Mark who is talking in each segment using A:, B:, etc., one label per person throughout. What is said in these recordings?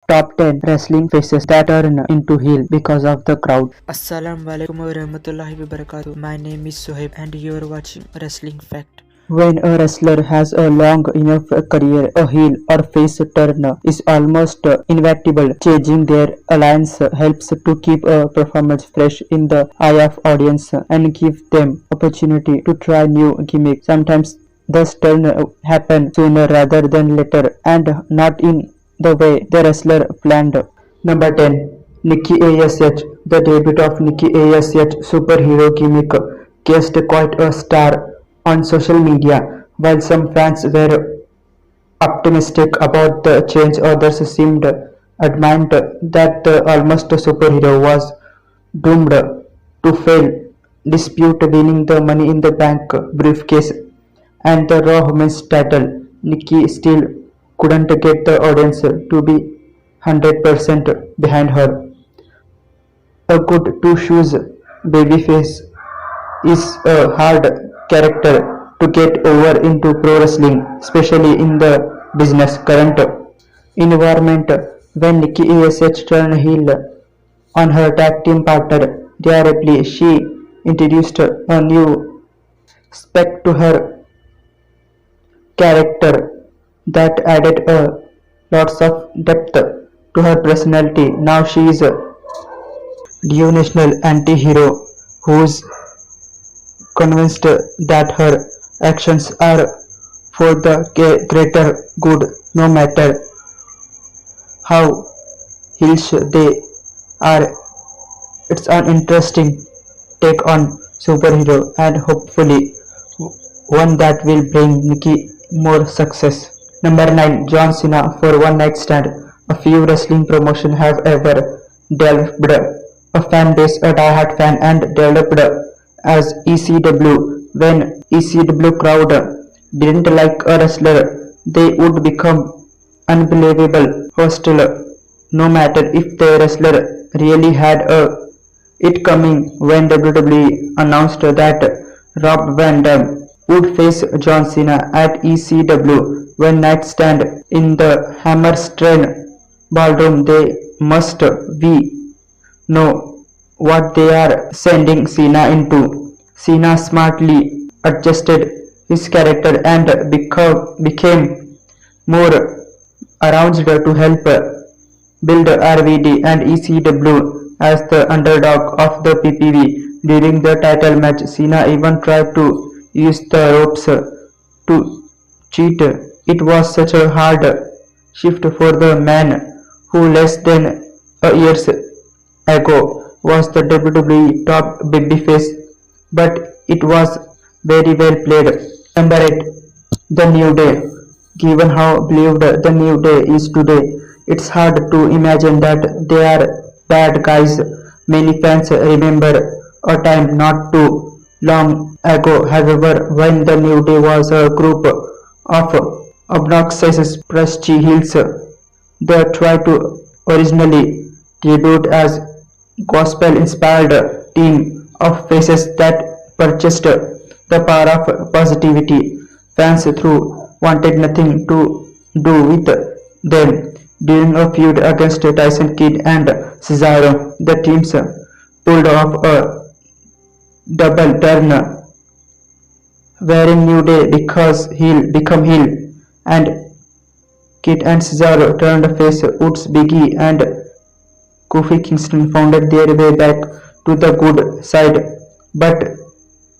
A: Top 10 wrestling faces that turn into heel because of the crowd.
B: Assalamualaikum warahmatullahi wabarakatuh. My name is Soheb and you are watching Wrestling Fact.
A: When a wrestler has a long enough career, a heel or face turn is almost inevitable. Changing their alliance helps to keep a performance fresh in the eye of audience and give them opportunity to try new gimmicks. Sometimes this turn happen sooner rather than later and not in the way the wrestler planned. Number 10. Nikki ASH. The debut of Nikki ASH superhero gimmick cast quite a star on social media. While some fans were optimistic about the change, others seemed adamant that the almost superhero was doomed to fail. Dispute winning the Money in the Bank briefcase and the Raw Women's title, Nikki still couldn't get the audience to be 100% behind her. A good two-shoes babyface is a hard character to get over into pro wrestling, especially in the business current environment. When Nikki ASH turned heel on her tag team partner, Rhea Ripley, she introduced a new spec to her character that added a lots of depth to her personality. Now she is a devotional anti-hero who's convinced that her actions are for the greater good no matter how heels they are. It's an interesting take on superhero and hopefully one that will bring Nikki more success. Number 9. John Cena for one night stand. A few wrestling promotions have ever developed a fan base, a diehard fan, and developed as ECW. When ECW crowd didn't like a wrestler, they would become unbelievable hostile, no matter if the wrestler really had it coming. When WWE announced that Rob Van Dam would face John Cena at ECW one night stand in the Hammerstein Ballroom, they must we know what they are sending Cena into. Cena smartly adjusted his character and became more aroused to help build RVD and ECW as the underdog of the PPV. During the title match, Cena even tried to use the ropes to cheat. It was such a hard shift for the man who less than a year ago was the WWE top babyface, but it was very well played. Number 8. The New Day. Given how believed the New Day is today, it's hard to imagine that they are bad guys. Many fans remember a time not too long ago, however, when the New Day was a group of obnoxious prestige heels. They tried to originally debut as gospel-inspired team of faces that purchased the power of positivity. Fans through wanted nothing to do with them. During a feud against Tyson Kidd and Cesaro, the teams pulled off a double turn, wherein New Day become heel, and Kidd and Cesaro turned face. Woods, Biggie, and Kofi Kingston found their way back to the good side, but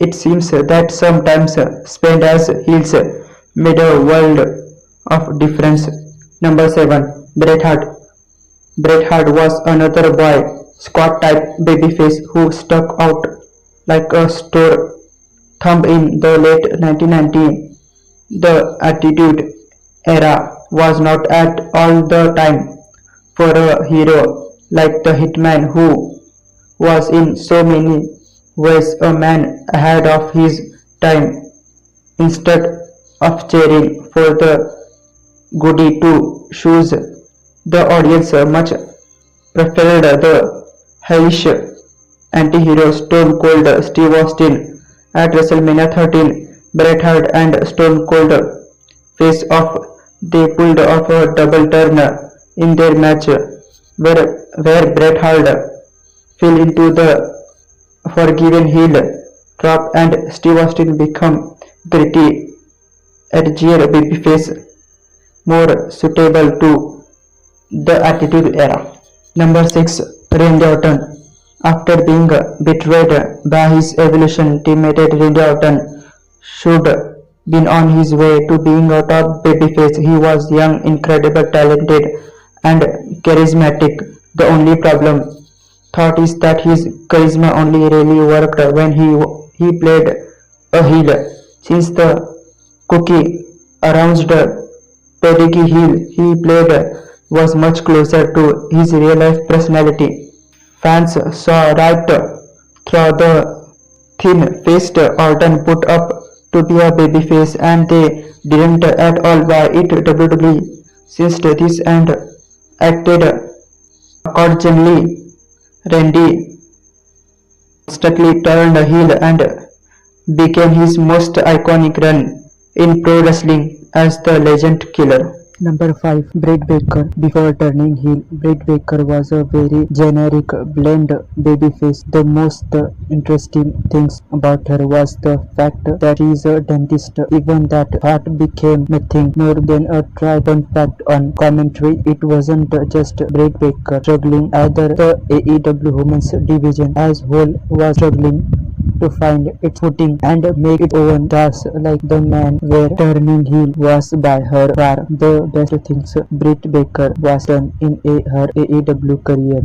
A: it seems that sometimes spent as heels made a world of difference. Number 7. Bret Hart. Bret Hart was another boy squad type babyface who stuck out like a sore thumb in the late 1990s. The Attitude Era was not at all the time for a hero like the Hitman, who was in so many ways a man ahead of his time. Instead of cheering for the goody two shoes, the audience much preferred the hellish anti-hero Stone Cold Steve Austin. At WrestleMania 13, Bret Hart and Stone Cold face off. They pulled off a double turn in their match where Bret Hart fell into the forgiven heel trap and Steve Austin become gritty, edgier babyface more suitable to the Attitude Era. Number 6. Randy Orton. After being betrayed by his Evolution teammate Randy Orton should been on his way to being a top babyface. He was young, incredible, talented, and charismatic. The only problem, thought, is that his charisma only really worked when he played a heel. Since the cookie around the pedigree heel he played was much closer to his real-life personality. Fans saw right through the thin-faced Orton put up to be a babyface, and they didn't at all buy it. WWE seized this and acted accordingly. Randy constantly turned heel and became his most iconic run in pro wrestling as the Legend Killer. Number 5. Britt Baker. Before turning heel, Britt Baker was a very generic blonde babyface. The most interesting things about her was the fact that she is a dentist. Even that part became nothing more than a dry fun fact on commentary. It wasn't just Britt Baker struggling either. The AEW women's division as whole was struggling to find its footing and make its own stars like the man where turning heel was by her far the best things Britt Baker was done in her AEW career.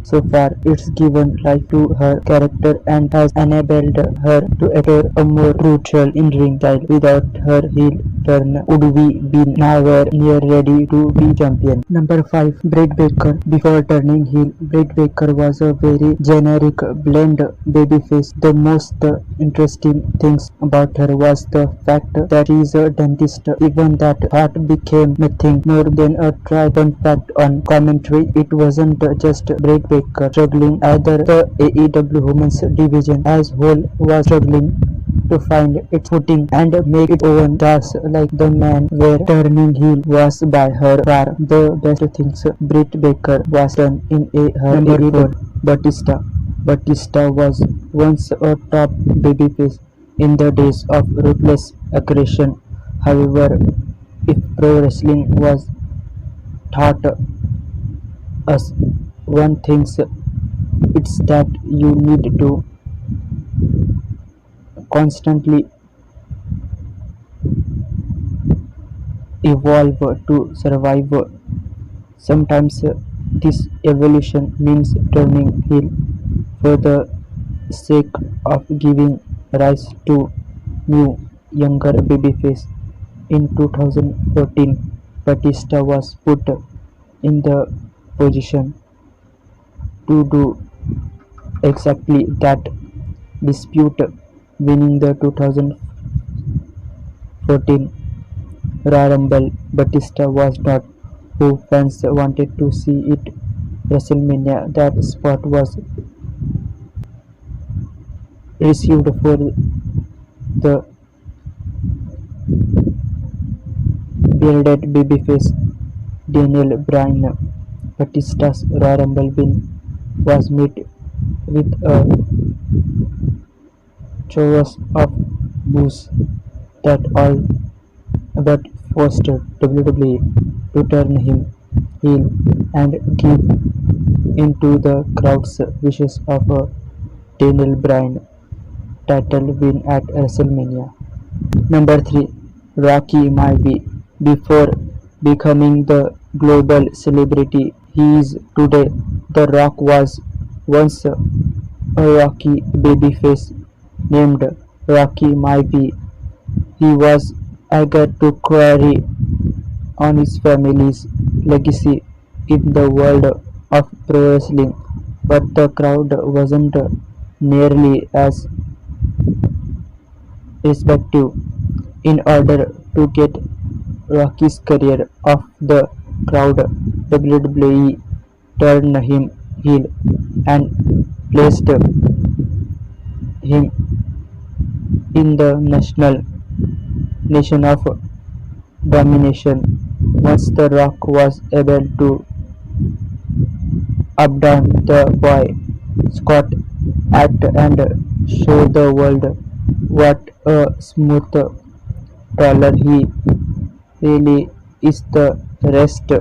A: So far, it's given life to her character and has enabled her to explore a more brutal in-ring style. Without her heel turn, would we be nowhere near ready to be champion? Number 5. Britt Baker. Before turning heel, Britt Baker was a very generic blonde babyface. The most interesting things about her was the fact that she is a dentist. Even that part became nothing more than a dry fun fact on commentary. It wasn't just Britt Baker struggling either. The AEW women's division as whole was struggling to find its footing and make its own stars like the man where turning heel was by her far the best things Britt Baker was done in her Number 4. Batista. Batista was once a top babyface in the days of ruthless aggression. However, if pro wrestling was taught us one thing, it's that you need to constantly evolve to survive. Sometimes this evolution means turning heel for the sake of giving rise to new, younger babyface. In 2014, Batista was put in the position to do exactly that, despite winning the 2014 Royal Rumble. Batista was not who fans wanted to see at WrestleMania. That spot was reserved for the bearded babyface Daniel Bryan. Batista's Royal Rumble win was met with a chorus of boos that all but forced WWE to turn him heel and give into the crowd's wishes of a Daniel Bryan title win at WrestleMania. Number 3. Rocky Maivia. Before becoming the global celebrity he is today, The Rock was once a Rocky babyface named Rocky Maivia. He was eager to carry on his family's legacy in the world of pro wrestling, but the crowd wasn't nearly as receptive. In order to get Rocky's career off the crowd, WWE turned him heel and placed him in the nation of domination. Once The Rock was able to Up down the boy Scott act and show the world what a smooth taller he really is. The rest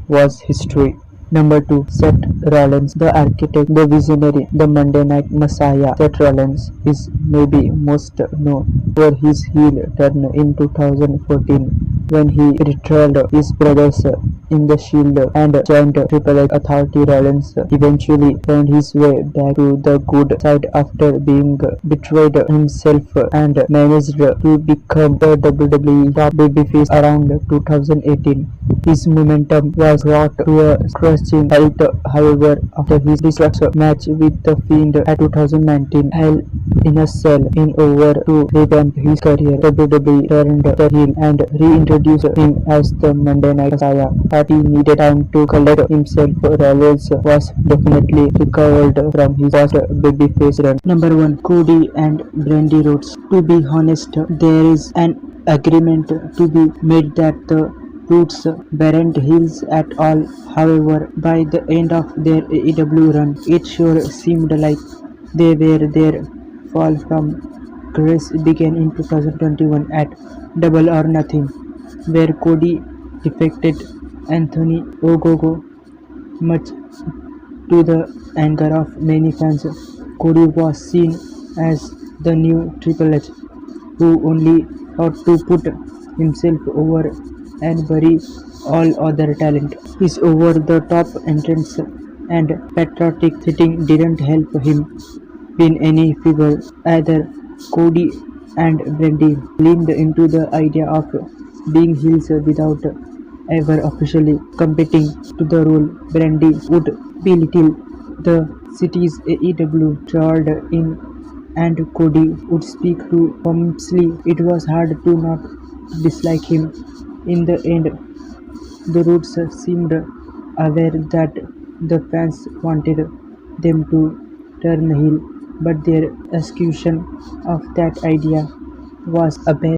A: was history. Number 2. Seth Rollins, the architect, the visionary, the Monday Night Messiah. Seth Rollins is maybe most known for his heel turn in 2014 when he betrayed his brothers in the Shield and joined Triple H Authority. Rollins eventually found his way back to the good side after being betrayed himself and managed to become the WWE top babyface around 2018. His momentum was brought to a screeching halt, however, after his destructive match with The Fiend at 2019 Hell in a Cell. In over to revamp his career, WWE turned the heel and reintroduced him as the Monday Night Messiah. But he needed time to collect himself. Rollins was definitely recovered from his past babyface run. Number 1. Cody and Brandy Rhodes. To be honest, there is an agreement to be made that the Roots weren't heels at all. However, by the end of their AEW run, it sure seemed like they were their fall from grace began in 2021 at Double or Nothing, where Cody defected Anthony Ogogo. Much to the anger of many fans, Cody was seen as the new Triple H, who only thought to put himself over and bury all other talent. His over-the-top entrance and patriotic setting didn't help him win any figure either. Cody and Brandy leaned into the idea of being heels without ever officially competing to the role. Brandy would belittle the city's AEW thrilled in and Cody would speak too pompously. It was hard to not dislike him. In the end, the Roots seemed aware that the fans wanted them to turn heel, but their execution of that idea was a bad